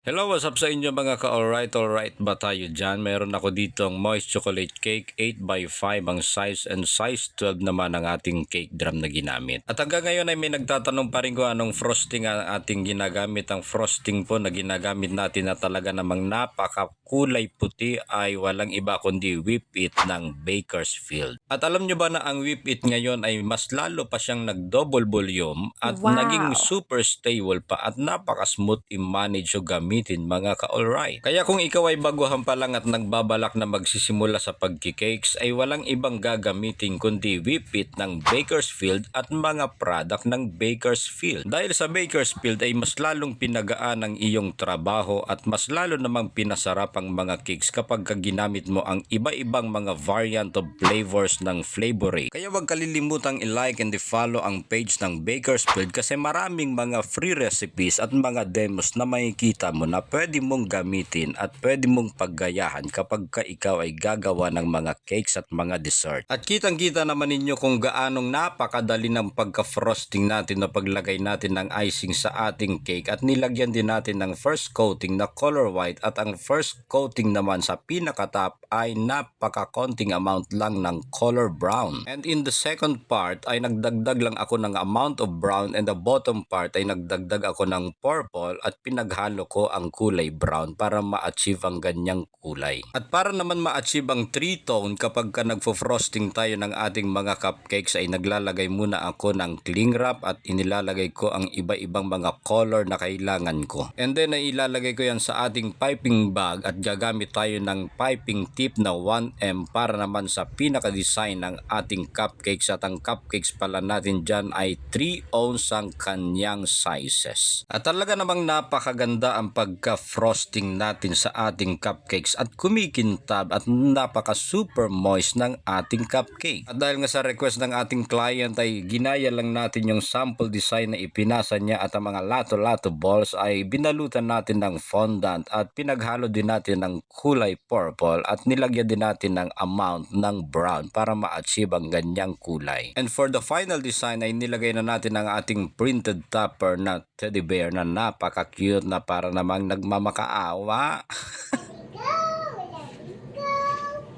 Hello, what's up sa inyo mga ka-alright ba tayo dyan? Meron ako ditong moist chocolate cake 8x5 ang size and size 12 naman ang ating cake drum na ginamit. At hanggang ngayon ay may nagtatanong pa rin kung anong frosting ang ating ginagamit. Ang frosting po na ginagamit natin na talaga namang napakakulay puti ay walang iba kundi Whip It ng Bakersfield. At alam nyo ba na ang Whip It ngayon ay mas lalo pa siyang nag-double volume at naging super stable pa at napaka-smooth i-manage o gamitin mga ka-alright. Kaya kung ikaw ay baguhan pa lang at nagbabalak na magsisimula sa pagkikakes ay walang ibang gagamitin kundi Whip It ng Bakersfield at mga product ng Bakersfield. Dahil sa Bakersfield ay mas lalong pinagaan ang iyong trabaho at mas lalo namang pinasarap ang mga cakes kapag ginamit mo ang iba-ibang mga variant of flavors ng Flavorate. Kaya huwag kalilimutang i-like and i-follow ang page ng Bakersfield kasi maraming mga free recipes at mga demos na makikita mo na pwede mong gamitin at pwede mong paggayahan kapag ikaw ay gagawa ng mga cakes at mga dessert. At kitang-kita naman ninyo kung gaanong napakadali ng pagka-frosting natin na paglagay natin ng icing sa ating cake at nilagyan din natin ng first coating na color white at ang first coating naman sa pinaka-top ay napaka-konting amount lang ng color brown. And in the second part ay nagdagdag lang ako ng amount of brown and the bottom part ay nagdagdag ako ng purple at pinaghalo ko ang kulay brown para ma-achieve ang ganyang kulay. At para naman ma-achieve ang 3-tone kapag nagfo-frosting tayo ng ating mga cupcakes ay naglalagay muna ako ng cling wrap at inilalagay ko ang iba-ibang mga color na kailangan ko. And then ay ilalagay ko yan sa ating piping bag at gagamit tayo ng piping tip na 1M para naman sa pinaka-design ng ating cupcakes at ang cupcakes pala natin dyan ay 3 ounce ang kanyang sizes. At talaga namang napakaganda ang pagka-frosting natin sa ating cupcakes at kumikintab at napaka super moist ng ating cupcake. At dahil nga sa request ng ating client ay ginaya lang natin yung sample design na ipinasa niya at ang mga lato-lato balls ay binalutan natin ng fondant at pinaghalo din natin ng kulay purple at nilagyan din natin ng amount ng brown para ma-achieve ang ganyang kulay. And for the final design ay nilagay na natin ang ating printed topper na teddy bear na napaka-cute na para namang nagmamakaawa.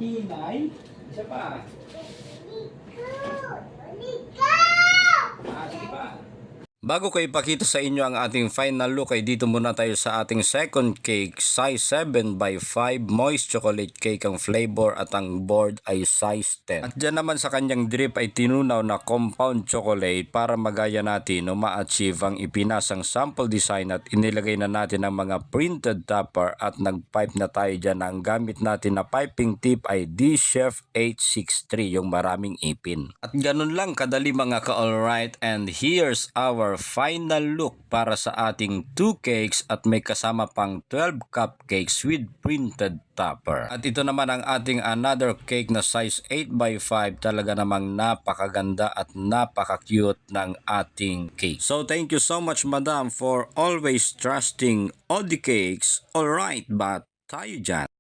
Hinay? Isa pa. Sige pa. Bago ko ipakita sa inyo ang ating final look ay dito muna tayo sa ating second cake, size 7x5 moist chocolate cake ang flavor at ang board ay size 10. At dyan naman sa kanyang drip ay tinunaw na compound chocolate para magaya natin o ma-achieve ang ipinasang sample design at inilagay na natin ang mga printed topper at nag-pipe na tayo dyan. Ang gamit natin na piping tip ay D-Chef 863 yung maraming ipin. At ganun lang kadali mga ka-alright and here's our final look para sa ating 2 cakes at may kasama pang 12 cupcakes with printed topper. At ito naman ang ating another cake na size 8x5. Talaga namang napakaganda at napaka-cute ng ating cake. So thank you so much madam for always trusting all the cakes. Alright, but tayo dyan.